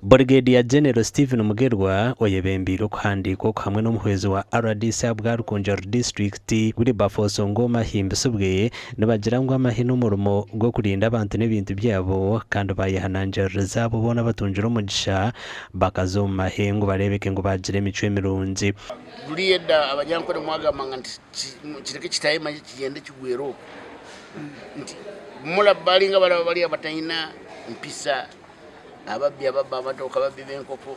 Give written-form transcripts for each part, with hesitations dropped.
Brigadier General Stephen Mugerwa oyebembiro kuhandiko hamwe n'umuhwezi wa RDC bwa Rukonjo District buri bafoso ngoma himbisubwe nabagirangwa amahino murumo go kurinda abantu n'ibintu byabo kandi bayihananjeriza abo bona batunjira umugisha bakazoma hengo barebeke ngo bagire imico mirunzi Liyeda abanyankore mwagamba kireke kitayima kigende kigwero mula balinga bali abatayina mpisa ababbi ababba abatoka babbi benkoko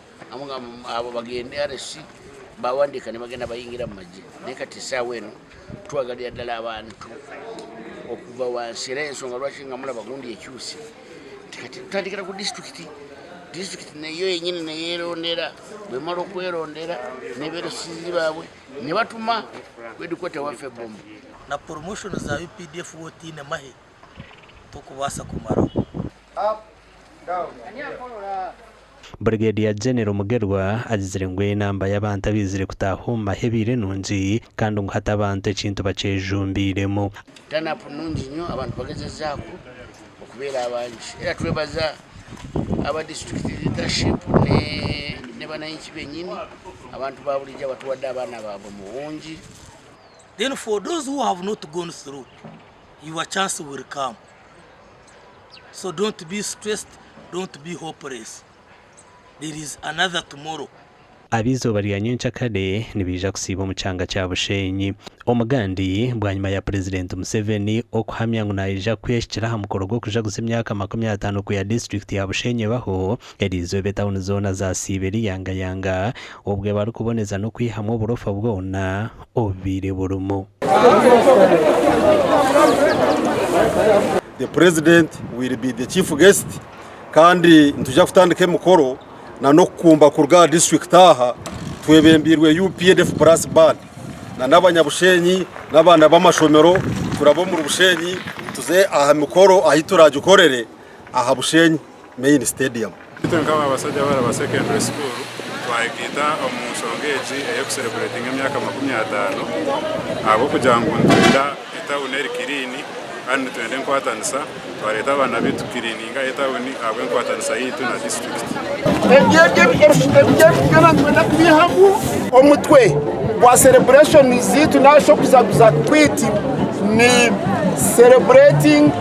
abo bagende RC bawandika ne bagenda bayingira mu maji nekati sawe eno twagalira ddala abantu okuva wansira ensonga lwaki mula bagundi ekyusi tikati tutandikira ku district nayo yenyine neyerondera bwe mala okwerondera nebeeresizi baabwe ne batuma wedukota waffe bombo na promotion za UPDF wotine mahe tukubasa kumara Brigadier General Mugerwa azirengwe namba y'abantu abizire kutahuma hebire nunji kandi ngo hatabantu ekintu bacejumbiremo tana pununji nyo abantu bagezezako okubera abanji era twebaza aba district leadership ne bananchi benyini abantu babulija batuwadde abana baabo muwunji. Then for those who have not gone through, your chance will come. So don't be stressed, don't be hopeless. There is another tomorrow. Abizo bari nyinshi kade nibija kusiba mu cyanga cya Bushenyi omugandi bwanyuma ya President Museveni okuhamya ngo naija kweshikira ha mukoro go kuja gusimyaka 50 ku ya district ya Bushenyi baho erizo betawuni zona za Siberi yanga obwe bari kuboneza no kwihamwe uburofa bwona obire burumo. The president will be the chief guest kandi ntujya kutandika mukoro na no kumba kurga district aha twebembirwe UPDF plus band na n'abanyabushenyi n'abana b'amashomero turabo mu Bushenyi tuze aha mukoro ahituraje ukorere aha Bushenyi main stadium kama abasajja bara secondary school twagita omusongeji eyo celebrating emyaka 50 abo kujangu ndenda etawuneri kirini kandi twende nkwatanisa twareta abana bitu kirininga etawuni abo nkwatanisa yitu na district omutwe wa celebration zitu nasho kuzaguza tweet ni celebrating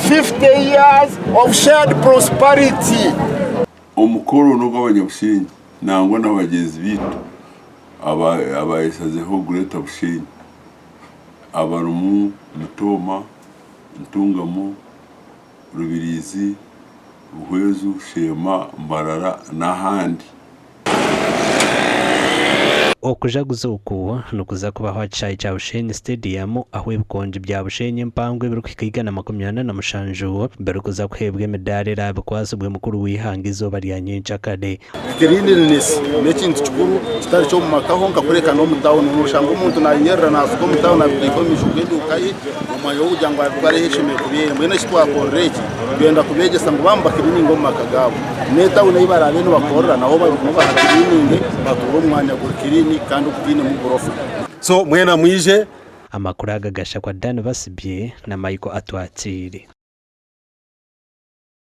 50 years of shared prosperity. Omukoro no gw'abanyabushenyi nangwa n'abagenzi bitu abayisazeho Greater Bushenyi abarumu Mutoma Ntungamo Rubirizi Buhwezu Shema Mbarara n'ahandi okujaguza uku nukuza kubaho cyayi cya Bushenyi stadium aho ibikonje bya Bushenyi mpangwe biri kwigana 27 mbere kuza kwebwe medali rabe kwasubwe mukuru wihangizo bari nyinshi akade Cleanliness n'ekintu kikuru kitari cyo mu makaho nkakureka no mu town n'ushango umuntu nanyerera nasuko mu town abiko mishugedu kayi umayo ujangwa bari heshime kubiye mwene kitwa koreki genda kubegesa ngo bamba cleaning ngo makagabo ne town ibara bene bakorera naho bavuga cleaning baturo umwanya gukiri kandi ukutine mu gorofa so mwena mwije amakuru agagasha kwa Dan Basibye na Michael Atwatiri.